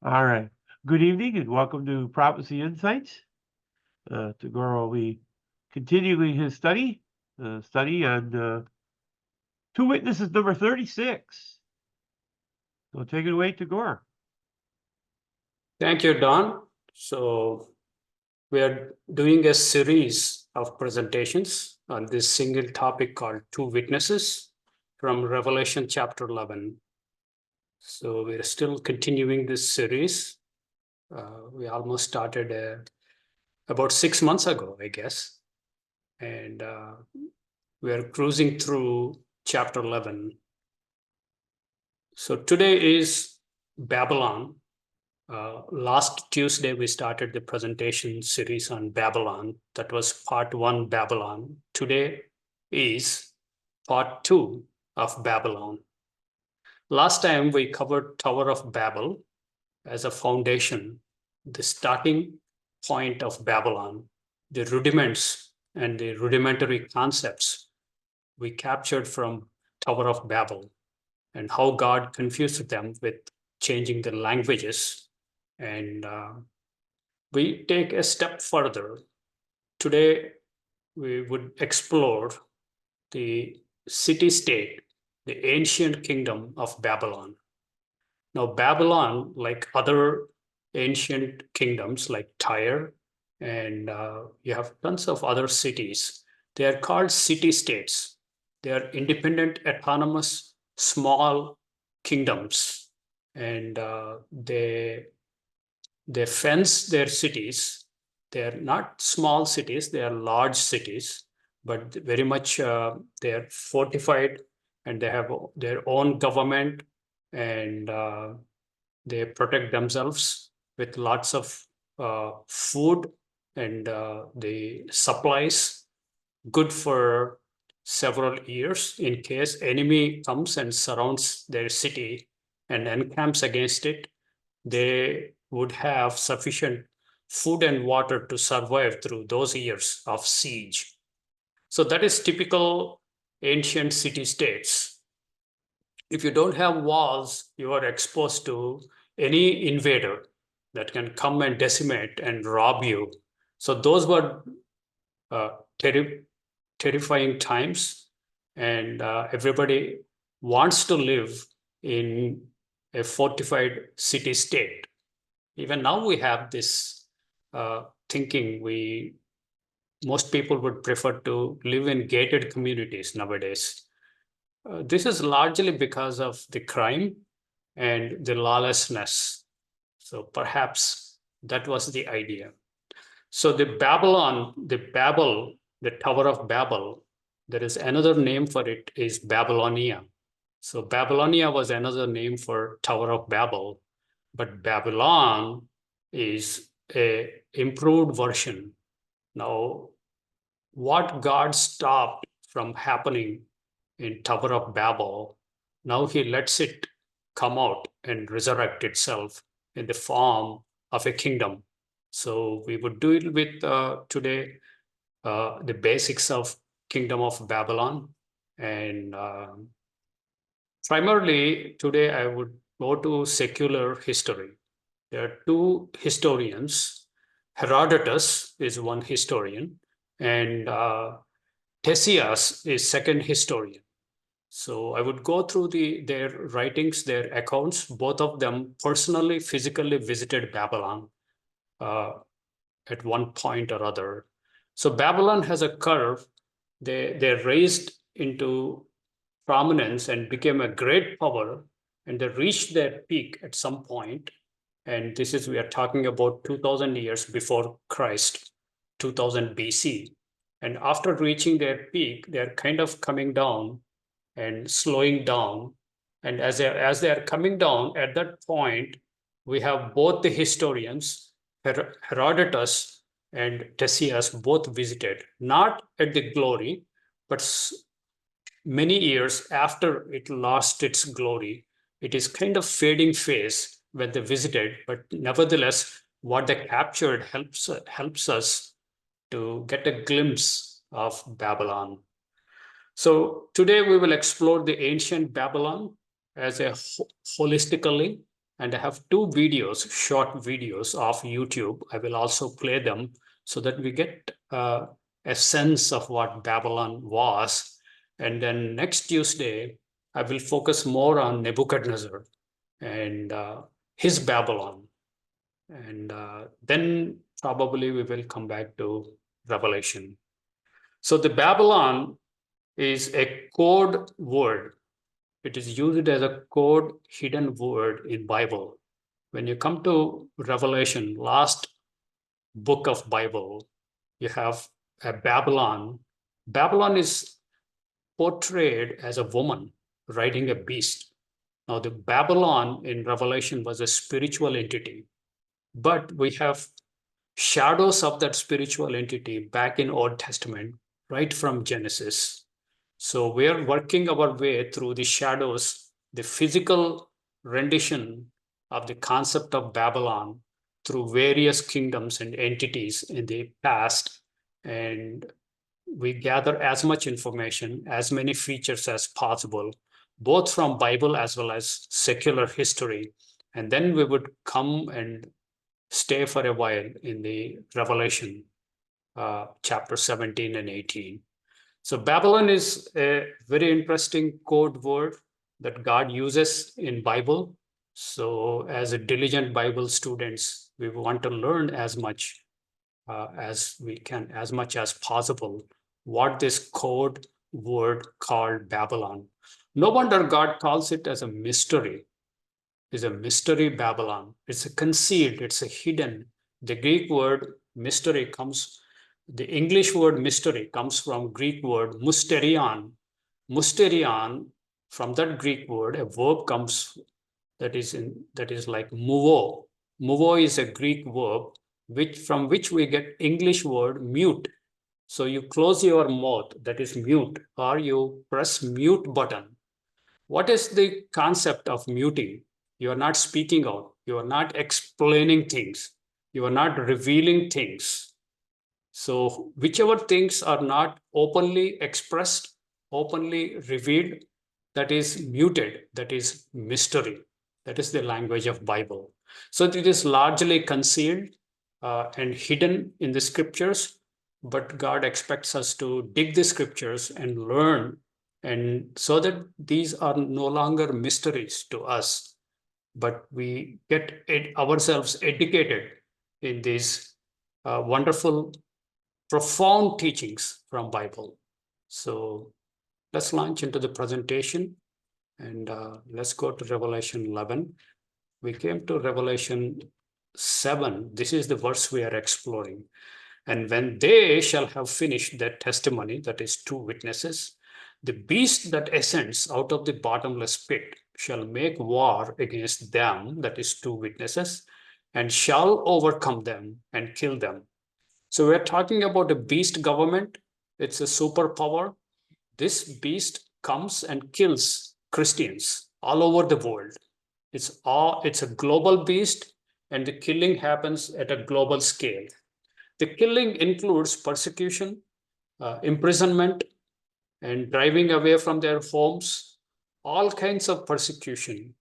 All right. Good evening and welcome to Prophecy Insights. Tagoro will be continuing his study on Two Witnesses number 36. So take it away, Tagore. Thank you, Don. So we are doing a series of presentations on this single topic called Two Witnesses from Revelation chapter 11. So we're still continuing this series. We almost started about 6 months ago, I guess. And we're cruising through chapter 11. So today is Babylon. Last Tuesday, we started the presentation series on Babylon. That was part 1, Babylon. Today is part 2 of Babylon. Last time, we covered Tower of Babel as a foundation, the starting point of Babylon, the rudiments and the rudimentary concepts we captured from Tower of Babel, and how God confused them with changing the languages. And we take a step further. Today, we would explore the city-state, the ancient kingdom of Babylon. Now, Babylon, like other ancient kingdoms like Tyre, and you have tons of other cities, they are called city-states. They are independent, autonomous, small kingdoms, and they fence their cities. They're not small cities, they are large cities, but very much they're fortified, and they have their own government, and they protect themselves with lots of food and the supplies, good for several years in case enemy comes and surrounds their city and encamps against it. They would have sufficient food and water to survive through those years of siege. So that is typical ancient city-states. If you don't have walls, you are exposed to any invader that can come and decimate and rob you. So those were uh, terrifying times, and everybody wants to live in a fortified city-state. Even now we have this thinking. Most people would prefer to live in gated communities nowadays. This is largely because of the crime and the lawlessness. So perhaps that was the idea. So the Babel, the Tower of Babel, there is another name for it, is Babylonia. So Babylonia was another name for Tower of Babel, but Babylon is a improved version. Now, what God stopped from happening in Tower of Babel, now he lets it come out and resurrect itself in the form of a kingdom. So we would do it with today the basics of Kingdom of Babylon. And primarily today I would go to secular history. There are two historians. Herodotus is one historian, and TCesias is second historian. So I would go through their writings, their accounts. Both of them personally, physically visited Babylon uh, at one point or other. So Babylon has a curve. They're raised into prominence and became a great power, and they reached their peak at some point. And this is, we are talking about 2000 years before Christ, 2000 BC. And after reaching their peak, they're kind of coming down and slowing down. And as they are coming down, at that point, we have both the historians, Herodotus and Ctesias, both visited, not at the glory, but many years after it lost its glory. It is kind of fading phase when they visited, but nevertheless, what they captured helps us to get a glimpse of Babylon. So today we will explore the ancient Babylon as a holistically, And I have two videos, short videos of YouTube. I will also play them so that we get a sense of what Babylon was. And then next Tuesday, I will focus more on Nebuchadnezzar and his Babylon. And then probably we will come back to Revelation. So the Babylon is a code word. It is used as a code hidden word in Bible. When you come to Revelation, last book of Bible, you have a Babylon. Babylon is portrayed as a woman riding a beast. Now, the Babylon in Revelation was a spiritual entity, but we have shadows of that spiritual entity back in Old Testament, right from Genesis. So we are working our way through the shadows, the physical rendition of the concept of Babylon through various kingdoms and entities in the past. And we gather as much information, as many features as possible, both from Bible as well as secular history. And then we would come and stay for a while in the Revelation, chapter 17 and 18. So Babylon is a very interesting code word that God uses in Bible. So as a diligent Bible students, we want to learn as much as we can, as much as possible, what this code word called Babylon. No wonder God calls it as a mystery. It's a mystery Babylon. It's a concealed, it's a hidden. The Greek word mystery comes, the English word mystery comes from Greek word mysterion. Mysterion, from that Greek word, a verb comes that is like muo. Muo is a Greek verb from which we get English word mute. So you close your mouth, that is mute, or you press mute button. What is the concept of muting? You are not speaking out. You are not explaining things. You are not revealing things. So whichever things are not openly expressed, openly revealed, that is muted, that is mystery. That is the language of Bible. So it is largely concealed and hidden in the scriptures, but God expects us to dig the scriptures and learn, and so that these are no longer mysteries to us, but we get ourselves educated in these wonderful, profound teachings from Bible. So let's launch into the presentation, and let's go to Revelation 11. We came to Revelation 7. This is the verse we are exploring. And when they shall have finished their testimony, that is 2 witnesses, the beast that ascends out of the bottomless pit shall make war against them, that is 2 witnesses, and shall overcome them and kill them. So we're talking about a beast government. It's a superpower. This beast comes and kills Christians all over the world. It's a global beast, and the killing happens at a global scale. The killing includes persecution, imprisonment, and driving away from their homes, all kinds of persecution.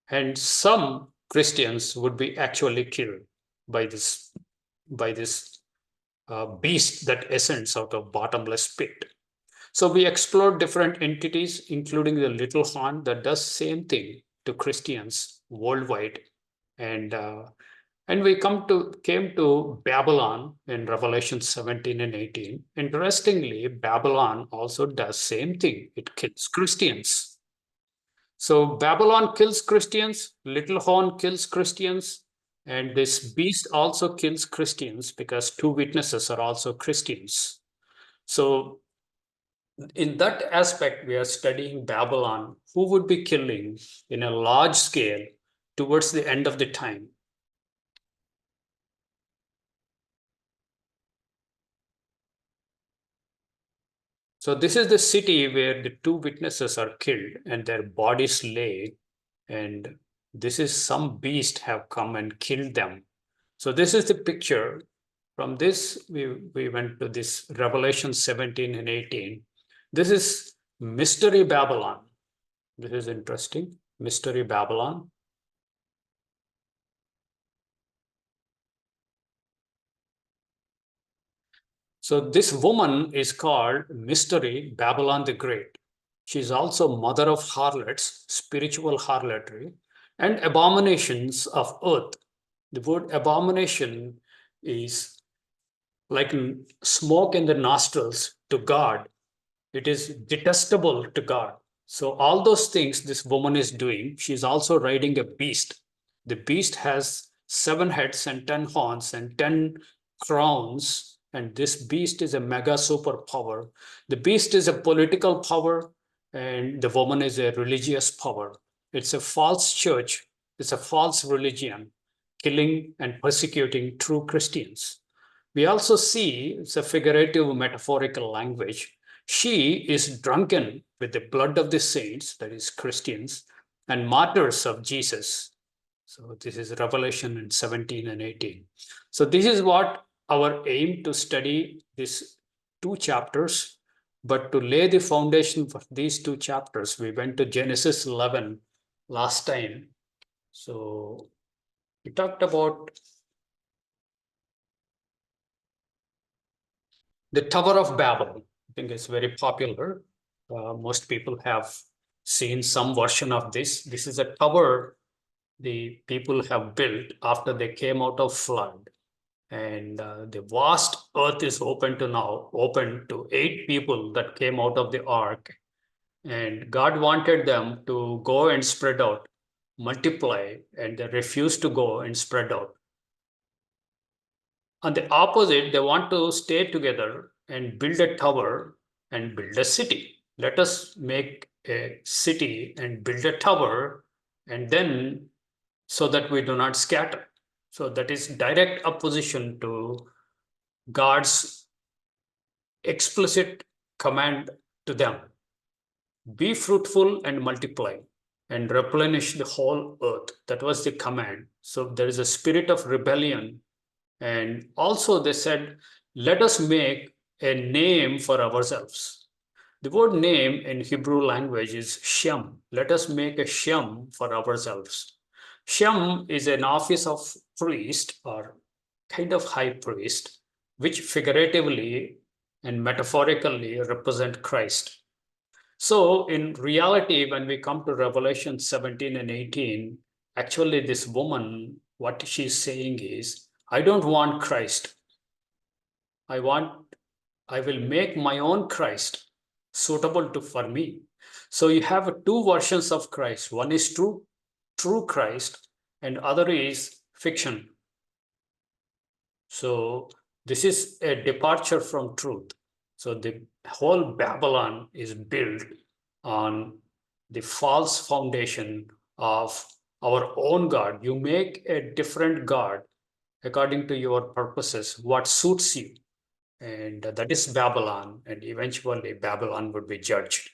And some Christians would be actually killed by this beast that ascends out of bottomless pit. So we explored different entities, including the little horn that does same thing to Christians worldwide. And we came to Babylon in Revelation 17 and 18. Interestingly, Babylon also does same thing. It kills Christians. So Babylon kills Christians, little horn kills Christians, and this beast also kills Christians because 2 witnesses are also Christians. So in that aspect, we are studying Babylon, who would be killing in a large scale towards the end of the time. So this is the city where the 2 witnesses are killed and their bodies lay, and this is some beast have come and killed them. So this is the picture. From this, we went to this Revelation 17 and 18. This is Mystery Babylon. This is interesting. Mystery Babylon. So this woman is called Mystery Babylon the Great. She is also mother of harlots, spiritual harlotry, and abominations of earth. The word abomination is like smoke in the nostrils to God. It is detestable to God. So all those things this woman is doing, she's also riding a beast. The beast has 7 heads and 10 horns and 10 crowns. And this beast is a mega superpower. The beast is a political power, and the woman is a religious power. It's a false church. It's a false religion, killing and persecuting true Christians. We also see it's a figurative metaphorical language. She is drunken with the blood of the saints, that is Christians, and martyrs of Jesus. So this is Revelation in 17 and 18. So this is what our aim to study these 2 chapters. But to lay the foundation for these 2 chapters, we went to Genesis 11 last time. So we talked about the Tower of Babel. I think it's very popular. Most people have seen some version of this. This is a tower the people have built after they came out of flood. And the vast earth is open to 8 people that came out of the ark. And God wanted them to go and spread out, multiply, and they refused to go and spread out. On the opposite, they want to stay together and build a tower and build a city. Let us make a city and build a tower, and then so that we do not scatter. So that is direct opposition to God's explicit command to them. Be fruitful and multiply and replenish the whole earth. That was the command. So there is a spirit of rebellion. And also they said, let us make a name for ourselves. The word name in Hebrew language is Shem. Let us make a Shem for ourselves. Shem is an office of priest or kind of high priest, which figuratively and metaphorically represent Christ. So in reality, when we come to Revelation 17 and 18, actually this woman, what she's saying is, I don't want Christ. I will make my own Christ suitable for me. So you have 2 versions of Christ. One is true Christ, and other is fiction. So this is a departure from truth. So the whole Babylon is built on the false foundation of our own God. You make a different God according to your purposes, what suits you. And that is Babylon, and eventually Babylon would be judged.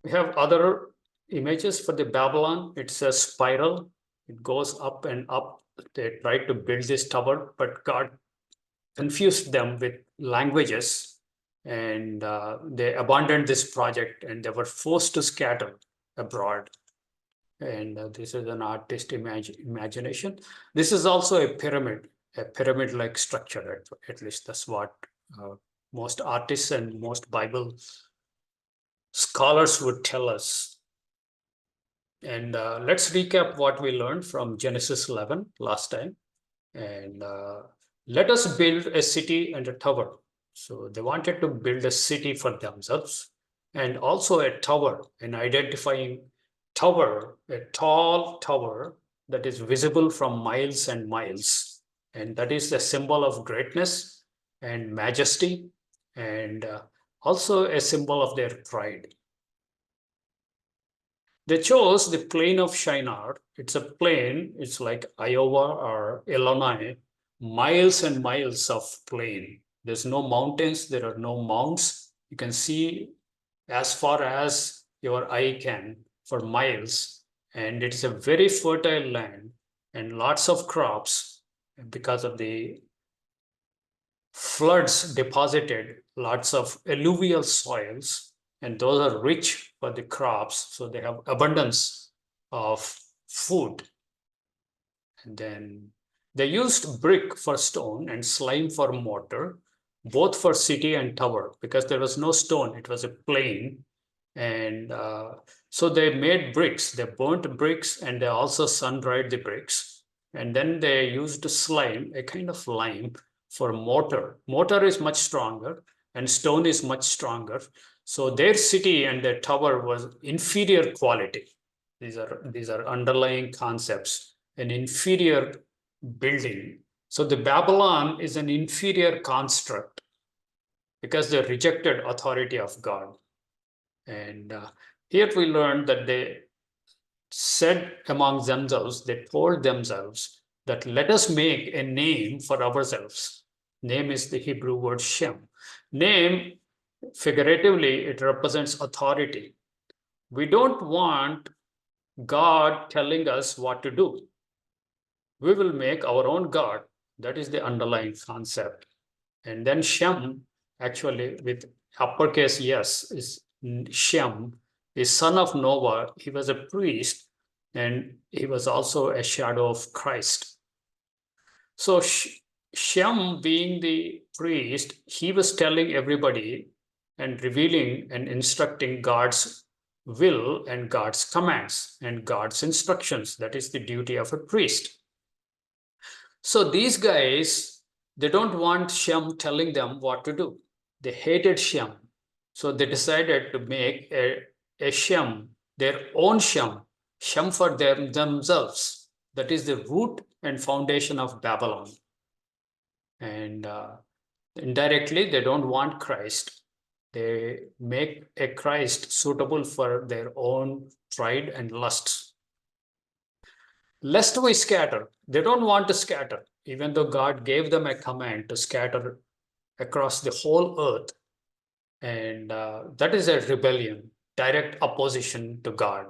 We have other images for the Babylon. It's a spiral. It goes up and up. They tried to build this tower, but God confused them with languages, and they abandoned this project, and they were forced to scatter abroad. And this is an artist imagination. This is also a pyramid-like structure. At least that's what most artists and most Bible scholars would tell us. And let's recap what we learned from Genesis 11 last time. And let us build a city and a tower. So they wanted to build a city for themselves, and also a tower, an identifying tower, a tall tower that is visible from miles and miles. And that is the symbol of greatness and majesty, and also a symbol of their pride. They chose the plain of Shinar. It's a plain, it's like Iowa or Illinois, miles and miles of plain. There's no mountains, there are no mounts. You can see as far as your eye can for miles. And it's a very fertile land and lots of crops because of the floods deposited lots of alluvial soils, and those are rich for the crops, so they have abundance of food. And then They used brick for stone and slime for mortar, both for city and tower, because there was no stone, it was a plain. And so they made bricks, they burnt bricks, and they also sun-dried the bricks. And then they used slime, a kind of lime, for mortar. Mortar is much stronger, and stone is much stronger. So their city and their tower was inferior quality. These are underlying concepts. An inferior building. So the Babylon is an inferior construct because they rejected authority of God. And here we learn that they said among themselves, they told themselves that let us make a name for ourselves. Name is the Hebrew word Shem. Name, figuratively, it represents authority. We don't want God telling us what to do. We will make our own God. That is the underlying concept. And then Shem, actually, with uppercase yes, is Shem, is son of Noah. He was a priest, and he was also a shadow of Christ. So Shem, being the priest, he was telling everybody and revealing and instructing God's will and God's commands and God's instructions. That is the duty of a priest. So these guys, they don't want Shem telling them what to do. They hated Shem. So they decided to make a Shem, their own Shem for themselves. That is the root and foundation of Babylon. And indirectly, they don't want Christ. They make a Christ suitable for their own pride and lusts. Lest we scatter. They don't want to scatter, even though God gave them a command to scatter across the whole earth. And that is a rebellion, direct opposition to God.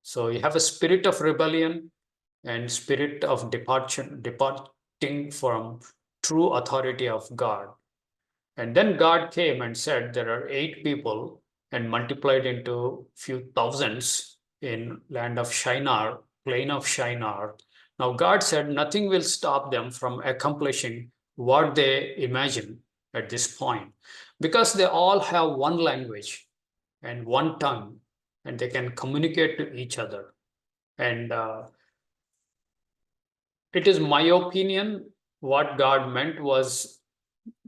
So you have a spirit of rebellion and spirit of departing from true authority of God. And then God came and said, there are 8 people, and multiplied into few thousands in land of Shinar, plain of Shinar. Now God said nothing will stop them from accomplishing what they imagine at this point, because they all have one language and one tongue, and they can communicate to each other. And it is my opinion, what God meant was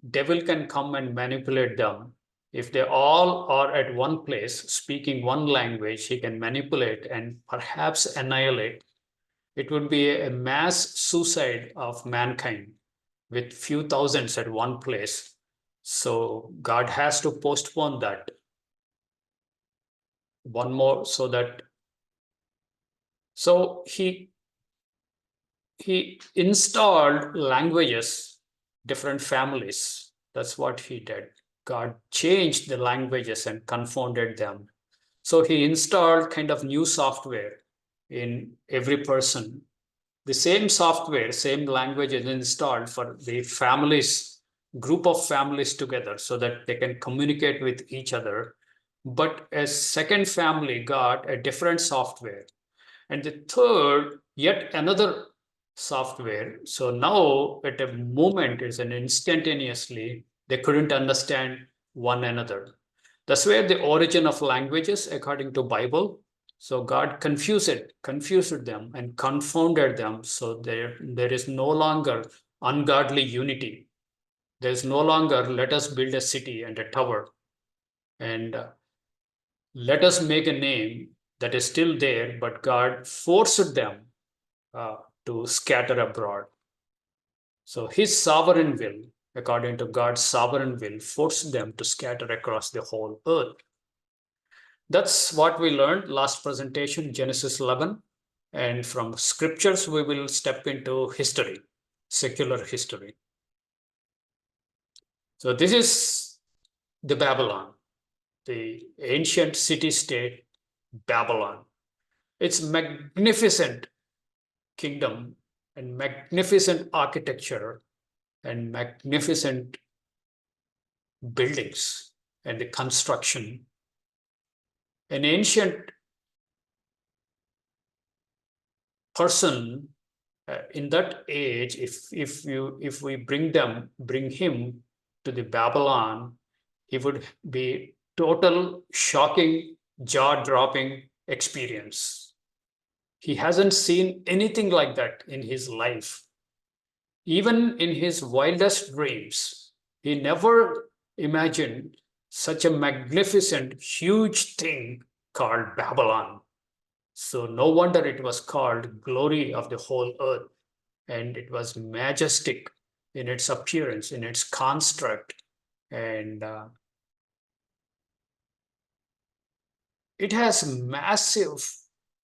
devil can come and manipulate them. If they all are at one place, speaking one language, he can manipulate and perhaps annihilate. It would be a mass suicide of mankind with few thousands at one place. So God has to postpone that. One more, so he installed languages, different families. That's what he did. God changed the languages and confounded them. So he installed kind of new software in every person. The same software, same language is installed for the families, group of families together, so that they can communicate with each other. But a second family got a different software. And the third, yet another software. So now at a moment is an instantaneously, they couldn't understand one another. That's where the origin of languages, according to Bible. So God confused them and confounded them. So there is no longer ungodly unity. There's no longer let us build a city and a tower, and let us make a name. That is still there, but God forced them to scatter abroad. So his sovereign will, according to God's sovereign will, forced them to scatter across the whole earth. That's what we learned last presentation, Genesis 11. And from scriptures, we will step into history, secular history. So this is the Babylon, the ancient city-state Babylon. It's magnificent kingdom and magnificent architecture and magnificent buildings and the construction. An ancient person in that age, if we bring him to the Babylon, he would be total shocking, jaw-dropping experience. He hasn't seen anything like that in his life. Even in his wildest dreams, he never imagined such a magnificent, huge thing called Babylon. So no wonder it was called glory of the whole earth. And it was majestic in its appearance, in its construct. And it has massive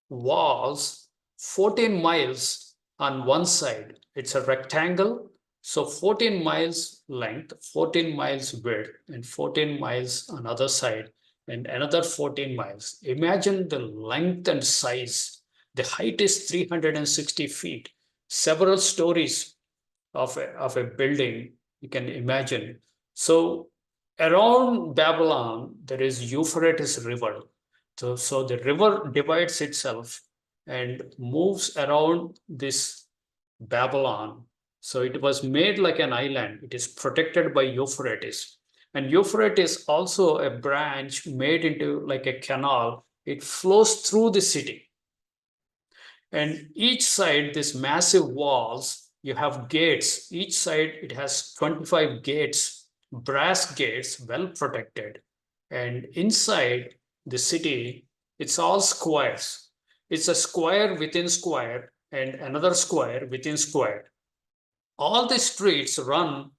walls, 14 miles on one side. It's a rectangle, so 14 miles length, 14 miles width, and 14 miles on other side, and another 14 miles. Imagine the length and size. The height is 360 feet, several stories of a building, you can imagine. So around Babylon, there is Euphrates River. So the river divides itself and moves around this Babylon. So it was made like an island. It is protected by Euphrates. And Euphrates also a branch made into like a canal. It flows through the city. And each side, this massive walls, you have gates. Each side, it has 25 gates, brass gates, well protected. And inside the city, it's all squares. It's a square within square and another square within square. All the streets run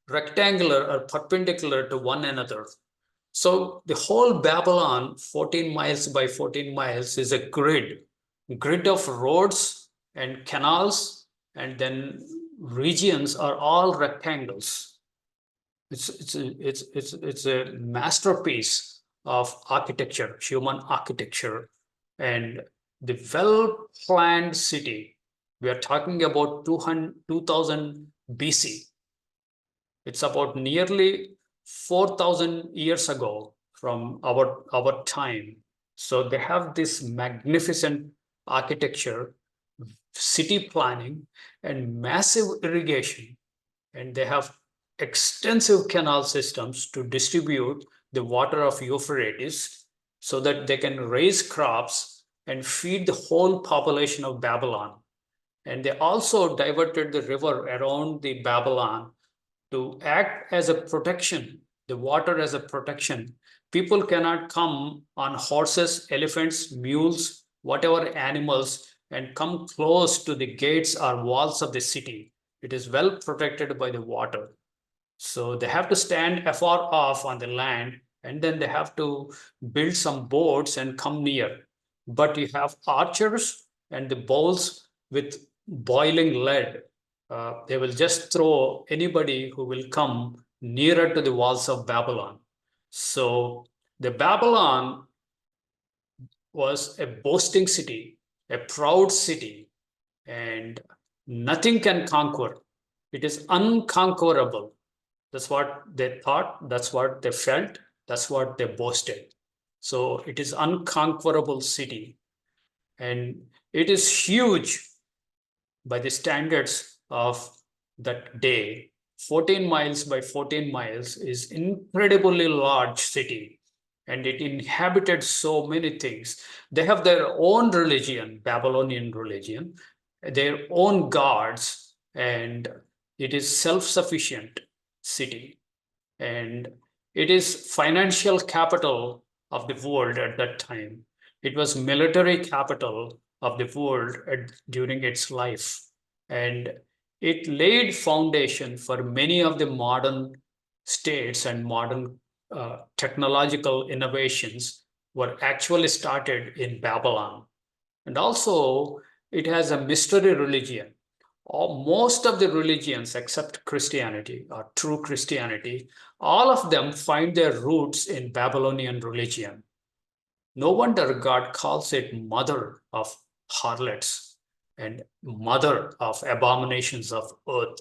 rectangular or perpendicular to one another. So the whole Babylon, 14 miles by 14 miles, is a grid of roads and canals, and then regions are all rectangles. It's a masterpiece of architecture, human architecture, and the well-planned city. We are talking about 2000 BC. It's about nearly 4,000 years ago from our time. So they have this magnificent architecture, city planning, and massive irrigation. And they have extensive canal systems to distribute the water of Euphrates so that they can raise crops and feed the whole population of Babylon. And they also diverted the river around the Babylon to act as a protection, the water as a protection. People cannot come on horses, elephants, mules, whatever animals, and come close to the gates or walls of the city. It is well protected by the water. So they have to stand afar off on the land, and then they have to build some boats and come near. But you have archers and the bowls with boiling lead. They will just throw anybody who will come nearer to the walls of Babylon. So the Babylon was a boasting city, a proud city, and nothing can conquer. It is unconquerable. That's what they thought, that's what they felt, that's what they boasted. So it is unconquerable city, and it is huge by the standards of that day. 14 miles by 14 miles is incredibly large city, and it inhabited so many things. They have their own religion, Babylonian religion, their own gods, and it is self-sufficient city. And it is financial capital of the world at that time. It was military capital of the world during its life. And it laid foundation for many of the modern states, and modern technological innovations were actually started in Babylon. And also, it has a mystery religion. Most of the religions except Christianity, or true Christianity, all of them find their roots in Babylonian religion. No wonder God calls it mother of harlots and mother of abominations of earth.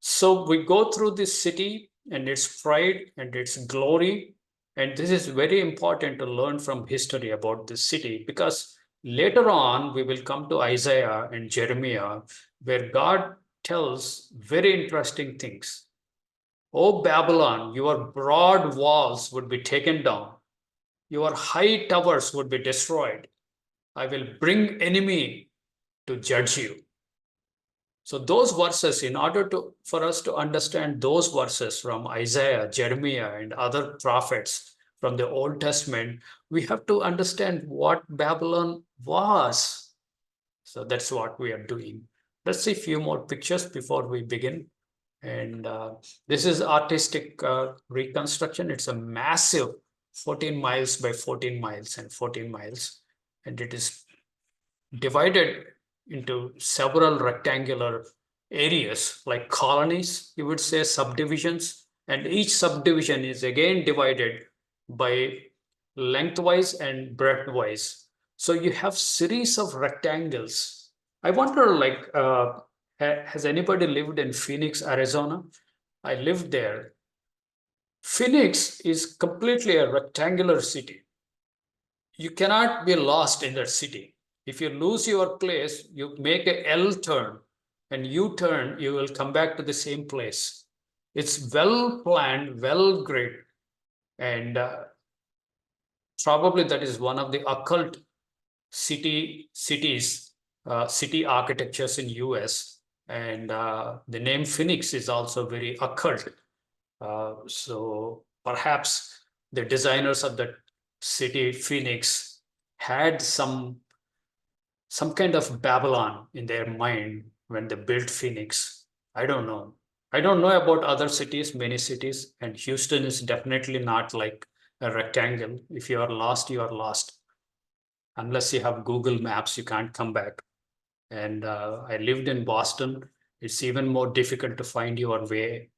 So we go through this city and its pride and its glory. And this is very important to learn from history about this city, because Later on, we will come to Isaiah and Jeremiah, where God tells very interesting things. O Babylon, your broad walls would be taken down. Your high towers would be destroyed. I will bring enemy to judge you. So those verses, in order for us to understand those verses from Isaiah, Jeremiah, and other prophets from the Old Testament, we have to understand what Babylon was. So that's what we are doing. Let's see a few more pictures before we begin. And this is artistic reconstruction. It's a massive 14 miles by 14 miles and 14 miles. And it is divided into several rectangular areas like colonies, you would say subdivisions, and each subdivision is again divided by lengthwise and breadthwise. So you have series of rectangles. I wonder, like, has anybody lived in Phoenix, Arizona? I lived there. Phoenix is completely a rectangular city. You cannot be lost in that city. If you lose your place, you make a L turn and U-turn, you will come back to the same place. It's well planned, well grid, and probably that is one of the occult city architectures in US. And the name Phoenix is also very occult. So perhaps the designers of that city, Phoenix, had some kind of Babylon in their mind when they built Phoenix. I don't know. I don't know about other cities, many cities, and Houston is definitely not like a rectangle. If you are lost, you are lost. Unless you have Google Maps, you can't come back. And I lived in Boston. It's even more difficult to find your way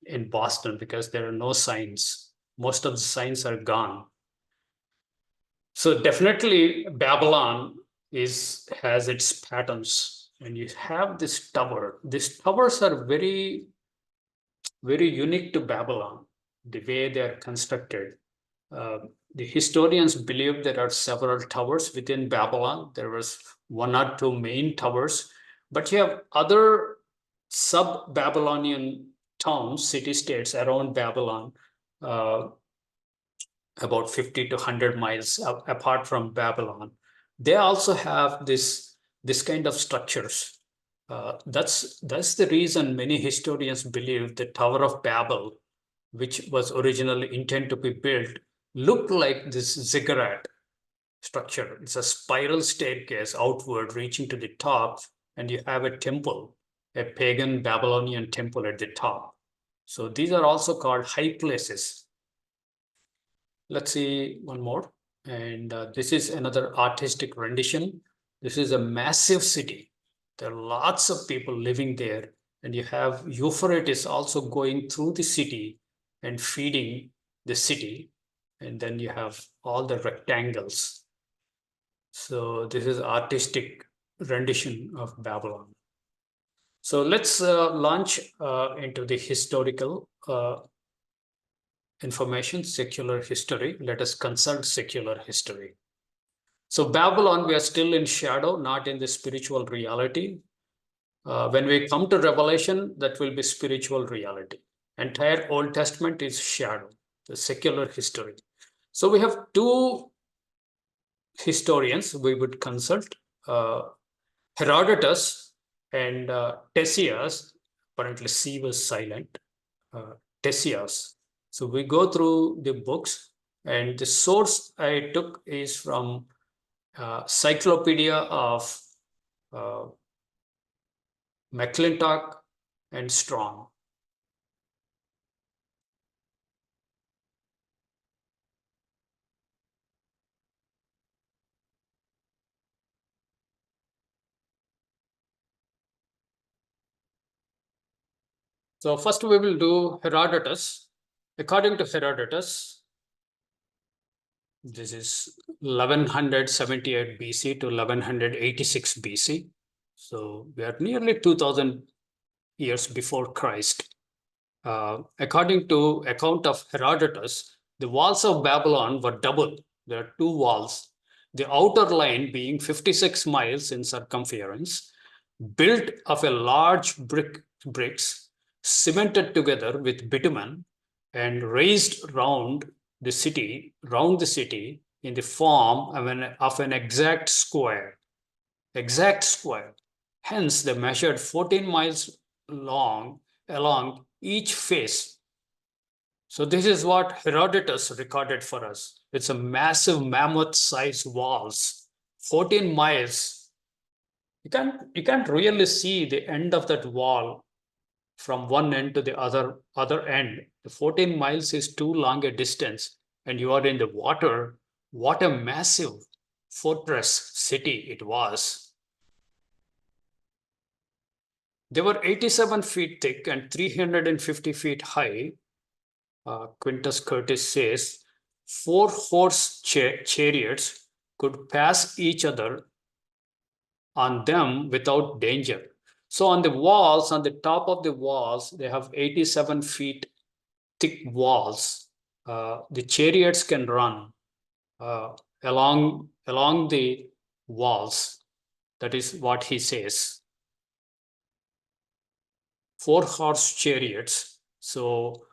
in Boston because there are no signs. Most of the signs are gone. So definitely Babylon has its patterns, and you have this tower. These towers are very, very unique to Babylon, the way they are constructed. The historians believe there are several towers within Babylon. There was one or two main towers, but you have other sub-Babylonian towns, city-states around Babylon, about 50 to 100 miles apart from Babylon. They also have this kind of structures. That's the reason many historians believe the Tower of Babel, which was originally intended to be built, looked like this ziggurat structure. It's a spiral staircase outward reaching to the top, and you have a temple, a pagan Babylonian temple at the top. So these are also called high places. Let's see one more. And this is another artistic rendition. This is a massive city. There are lots of people living there. And you have Euphrates also going through the city and feeding the city. And then you have all the rectangles. So this is artistic rendition of Babylon. So let's launch into the historical information, secular history. Let us consult secular history. So Babylon, we are still in shadow, not in the spiritual reality. When we come to Revelation, that will be spiritual reality. Entire Old Testament is shadow, the secular history. So we have two historians we would consult, Herodotus and TCesias. Apparently C was silent, TCesias. So we go through the books, and the source I took is from Cyclopedia of McClintock and Strong. So first we will do Herodotus. According to Herodotus, this is 1178 BC to 1186 BC. So we are nearly 2000 years before Christ. According to account of Herodotus, the walls of Babylon were double. There are two walls. the outer line being 56 miles in circumference, built of a large bricks cemented together with bitumen and raised round the city in the form of an exact square. Hence, they measured 14 miles long along each face. So this is what Herodotus recorded for us. It's a massive mammoth-sized walls, 14 miles. You can't really see the end of that wall from one end to the other end. The 14 miles is too long a distance, and you are in the water. What a massive fortress city it was. They were 87 feet thick and 350 feet high. Quintus Curtius says 4-horse chariots could pass each other on them without danger. So on the walls, on the top of the walls, they have 87 feet thick walls. The chariots can run along the walls. That is what he says. 4-horse chariots. So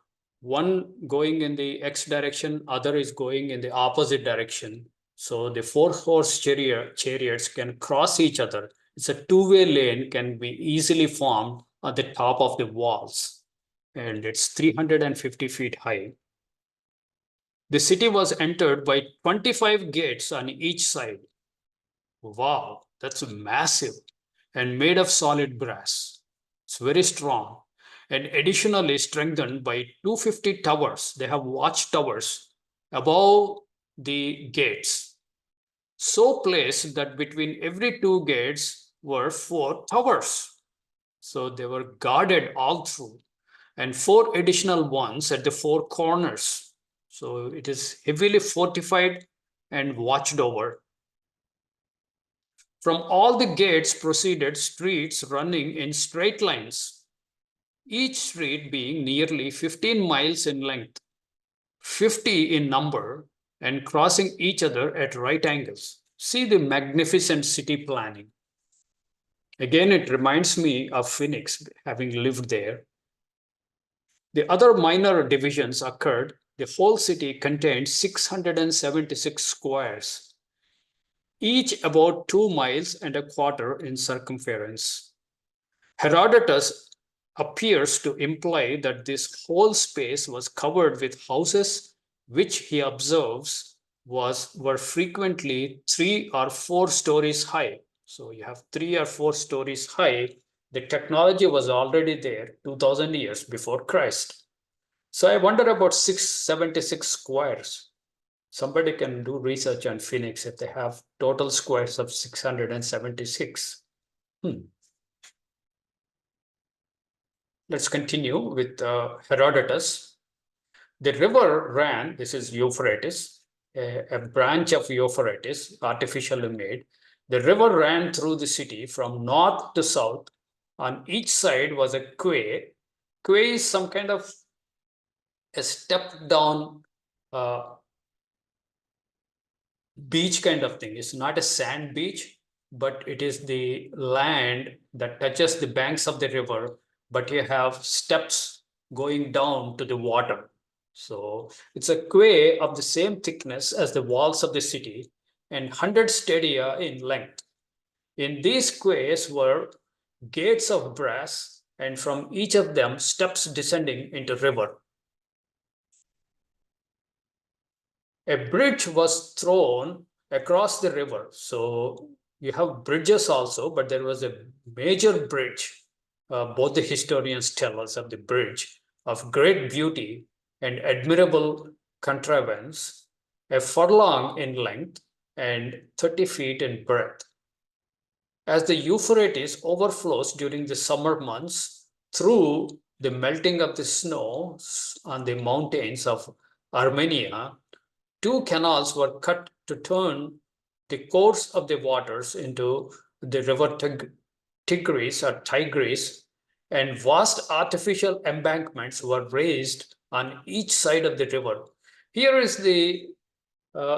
one going in the X direction, other is going in the opposite direction. So the 4-horse chariots can cross each other. It's a two-way lane, can be easily formed at the top of the walls. And it's 350 feet high. The city was entered by 25 gates on each side. Wow, that's massive, and made of solid brass. It's very strong. And additionally strengthened by 250 towers. They have watchtowers above the gates, so placed that between every two gates were 4 towers. So they were guarded all through, and 4 additional ones at the 4 corners. So it is heavily fortified and watched over. From all the gates proceeded streets running in straight lines, each street being nearly 15 miles in length, 50 in number, and crossing each other at right angles. See the magnificent city planning. Again, it reminds me of Phoenix, having lived there. The other minor divisions occurred. The whole city contained 676 squares, each about 2 miles and a quarter in circumference. Herodotus appears to imply that this whole space was covered with houses, which he observes were frequently 3 or 4 stories high. So you have 3 or 4 stories high. The technology was already there 2000 years before Christ. So I wonder about 676 squares. Somebody can do research on Phoenix if they have total squares of 676. Let's continue with Herodotus. The river ran, this is Euphrates, a branch of Euphrates, artificially made. The river ran through the city from north to south. On each side was a quay. Quay is some kind of a stepped down beach kind of thing. It's not a sand beach, but it is the land that touches the banks of the river, but you have steps going down to the water. So it's a quay of the same thickness as the walls of the city and 100 stadia in length. In these quays were gates of brass, and from each of them steps descending into river. A bridge was thrown across the river. So you have bridges also, but there was a major bridge. Both the historians tell us of the bridge of great beauty and admirable contrivance, a furlong in length and 30 feet in breadth. As the Euphrates overflows during the summer months through the melting of the snow on the mountains of Armenia, 2 canals were cut to turn the course of the waters into the river Tigris, and vast artificial embankments were raised on each side of the river. Here is the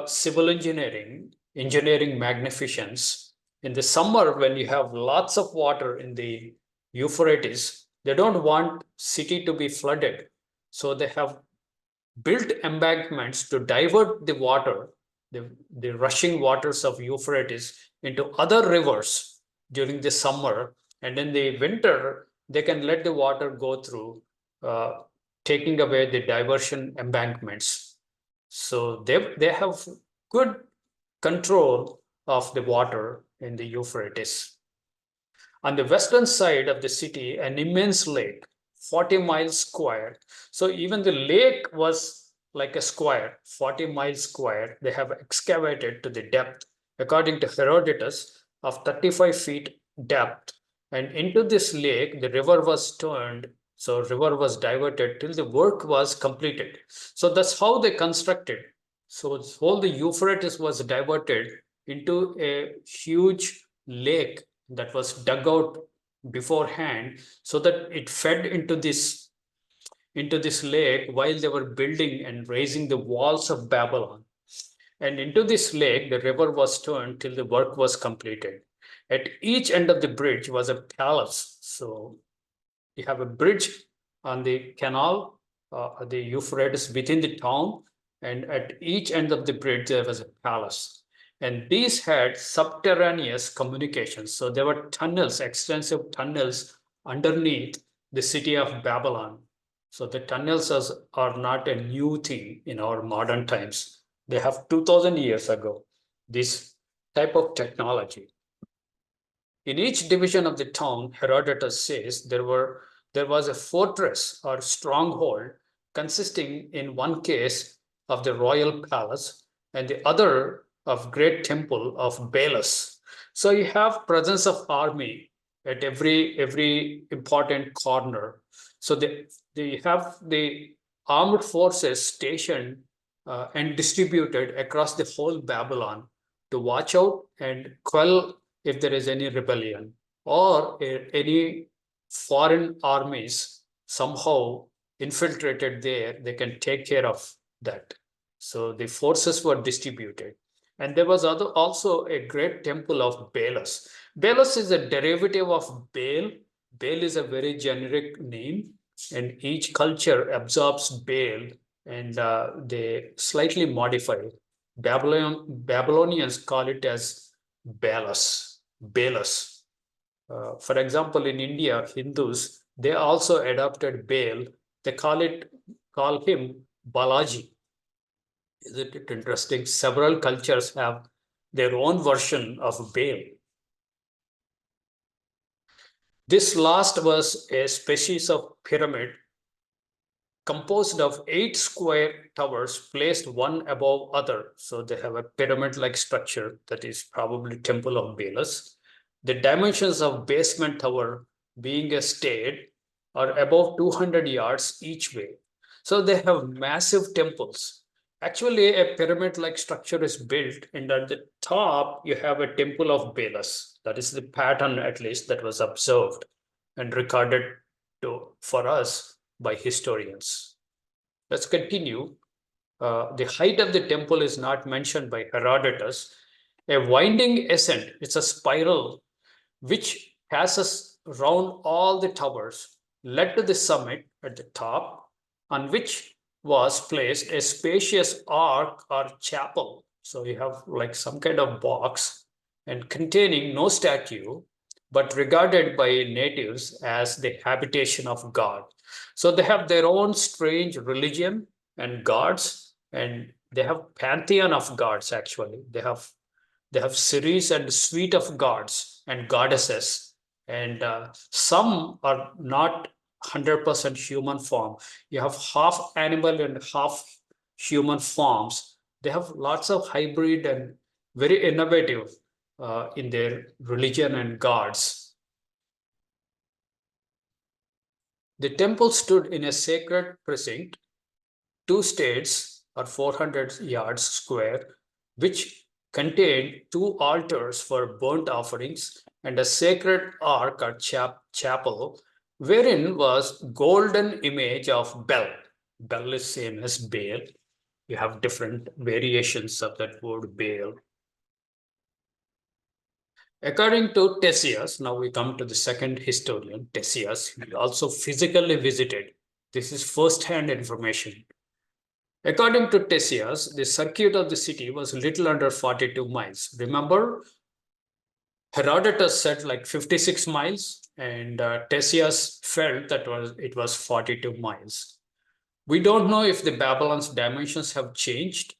civil engineering engineering magnificence. In the summer, when you have lots of water in the Euphrates, they don't want city to be flooded. So they have built embankments to divert the water, the rushing waters of Euphrates into other rivers during the summer. And in the winter, they can let the water go through, taking away the diversion embankments. So they have good control of the water in the Euphrates. On the western side of the city, an immense lake, 40 miles square. So even the lake was like a square, 40 miles square. They have excavated to the depth, according to Herodotus, of 35 feet depth. And into this lake, the river was turned. So river was diverted till the work was completed. So that's how they constructed. So whole the Euphrates was diverted into a huge lake that was dug out beforehand, so that it fed into this lake while they were building and raising the walls of Babylon. And into this lake the river was turned till the work was completed. At each end of the bridge was a palace. So you have a bridge on the canal, the Euphrates within the town, and at each end of the bridge there was a palace. And these had subterraneous communications. So there were tunnels, extensive tunnels underneath the city of Babylon. So the tunnels are not a new thing in our modern times. They have 2000 years ago, this type of technology. In each division of the town, Herodotus says there was a fortress or stronghold consisting in one case of the royal palace and the other of great temple of Belus. So you have presence of army at every important corner. So they have the armed forces stationed and distributed across the whole Babylon to watch out and quell if there is any rebellion or any foreign armies somehow infiltrated there, they can take care of that. So the forces were distributed. And there was also a great temple of Belus. Belus is a derivative of Baal. Baal is a very generic name, and each culture absorbs Baal and they slightly modify it. Babylonians call it as Belus. Belus. For example, in India, Hindus, they also adopted Baal. They call him Balaji. Isn't it interesting? Several cultures have their own version of Baal. This last was a species of pyramid composed of 8 square towers placed one above other. So they have a pyramid-like structure that is probably Temple of Belus. The dimensions of basement tower being a state are above 200 yards each way. So they have massive temples. Actually, a pyramid-like structure is built, and at the top, you have a temple of Belus. That is the pattern, at least, that was observed and recorded for us by historians. Let's continue. The height of the temple is not mentioned by Herodotus. A winding ascent, it's a spiral which passes round all the towers, led to the summit at the top, on which was placed a spacious ark or chapel. So you have like some kind of box and containing no statue, but regarded by natives as the habitation of God. So they have their own strange religion and gods, and they have pantheon of gods. Actually, they have series and suite of gods and goddesses, and some are not 100% human form. You have half animal and half human forms. They have lots of hybrid and very innovative in their religion and gods. The temple stood in a sacred precinct, 2 states or 400 yards square, which contained 2 altars for burnt offerings and a sacred ark or chapel, wherein was golden image of Bel. Bel is same as Baal. You have different variations of that word Baal. According to TCesias, now we come to the second historian, TCesias, he also physically visited. This is first-hand information. According to TCesias, the circuit of the city was little under 42 miles. Remember, Herodotus said like 56 miles, and TCesias felt that it was 42 miles. We don't know if the Babylon's dimensions have changed.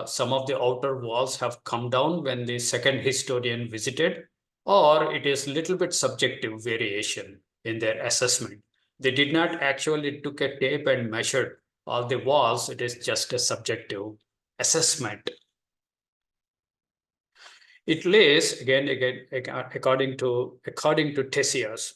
Some of the outer walls have come down when the second historian visited, or it is a little bit subjective variation in their assessment. They did not actually took a tape and measured all the walls. It is just a subjective assessment. It lays again, according to TCesias,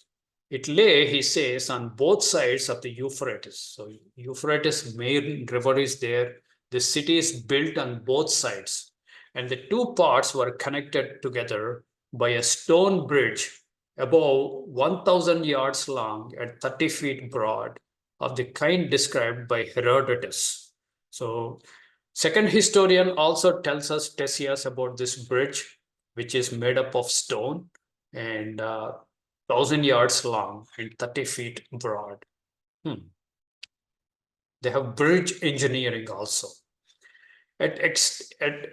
it lay, he says, on both sides of the Euphrates. So Euphrates main river is there. The city is built on both sides, and the two parts were connected together by a stone bridge above 1,000 yards long and 30 feet broad, of the kind described by Herodotus. So second historian also tells us, TCesias, about this bridge, which is made up of stone and 1,000 yards long and 30 feet broad. They have bridge engineering also. At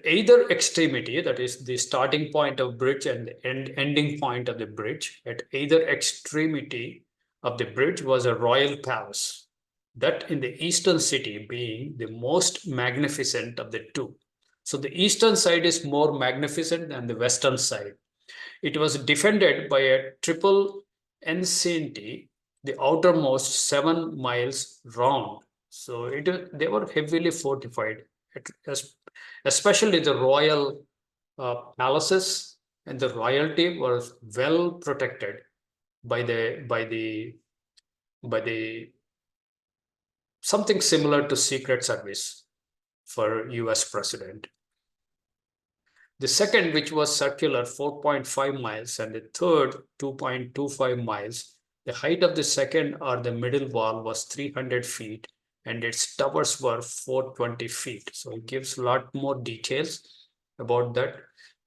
either extremity, that is the starting point of bridge and the ending point of the bridge, at either extremity of the bridge was a royal palace, that in the eastern city being the most magnificent of the two. So the eastern side is more magnificent than the western side. It was defended by a triple enceinte, the outermost 7 miles round. So they were heavily fortified, especially the royal palaces and the royalty was well protected by the something similar to Secret Service for US president. The second, which was circular, 4.5 miles, and the third, 2.25 miles. The height of the second or the middle wall was 300 feet, and its towers were 420 feet. So it gives a lot more details about that.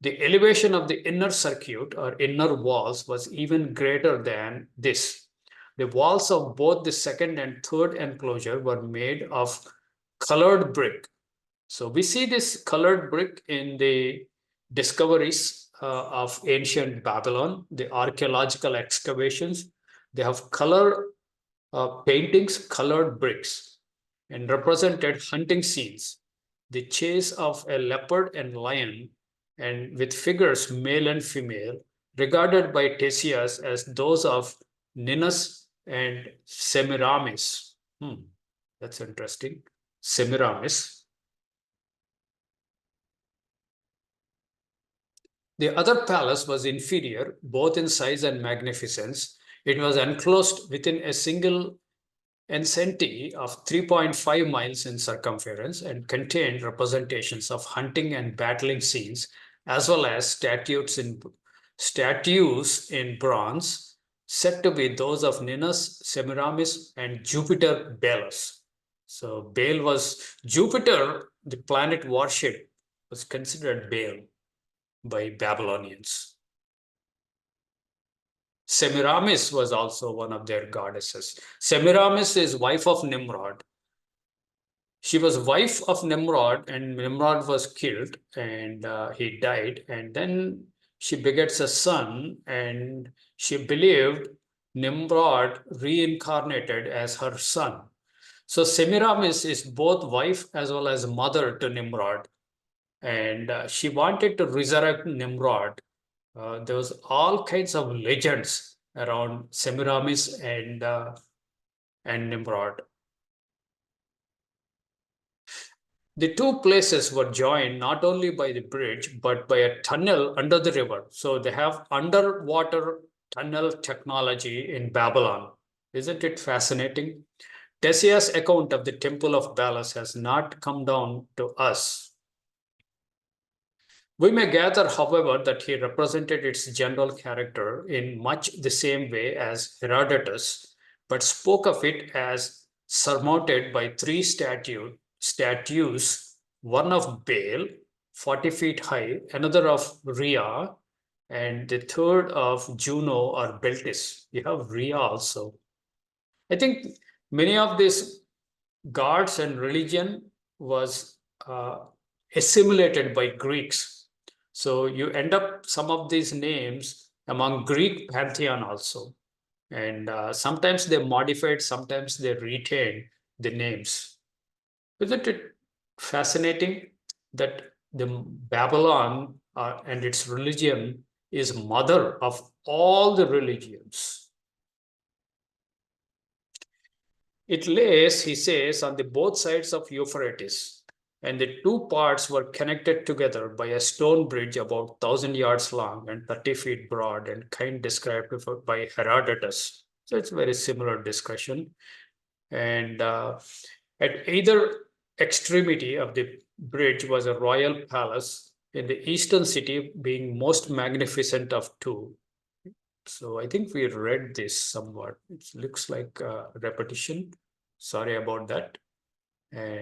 The elevation of the inner circuit or inner walls was even greater than this. The walls of both the second and third enclosure were made of colored brick. So we see this colored brick in the discoveries of ancient Babylon, the archaeological excavations. They have color paintings, colored bricks, and represented hunting scenes, the chase of a leopard and lion, and with figures male and female, regarded by TCesias as those of Ninus and Semiramis. That's interesting. Semiramis. The other palace was inferior, both in size and magnificence. It was enclosed within a single enceinte of 3.5 miles in circumference and contained representations of hunting and battling scenes, as well as statues in bronze, said to be those of Ninus, Semiramis, and Jupiter Belus. So Baal was Jupiter, the planet worship, was considered Baal by Babylonians. Semiramis was also one of their goddesses. Semiramis is wife of Nimrod. She was wife of Nimrod, and Nimrod was killed, and he died. And then she begets a son, and she believed Nimrod reincarnated as her son. So Semiramis is both wife as well as mother to Nimrod. And she wanted to resurrect Nimrod. There was all kinds of legends around Semiramis and Nimrod. The two places were joined not only by the bridge, but by a tunnel under the river. So they have underwater tunnel technology in Babylon. Isn't it fascinating? TCesias' account of the Temple of Belus has not come down to us. We may gather, however, that he represented its general character in much the same way as Herodotus, but spoke of it as surmounted by 3 statues, one of Baal, 40 feet high, another of Rhea, and the third of Juno or Beltis. You have Rhea also. I think many of these gods and religion was assimilated by Greeks. So you end up some of these names among Greek pantheon also. And sometimes they modified, sometimes they retained the names. Isn't it fascinating that the Babylon and its religion is mother of all the religions? It lays, he says, on the both sides of Euphrates, and the two parts were connected together by a stone bridge about 1,000 yards long and 30 feet broad, and kind described by Herodotus. So it's a very similar discussion. And at either extremity of the bridge was a royal palace, in the eastern city being most magnificent of two. So I think we read this somewhat. It looks like a repetition. Sorry about that. And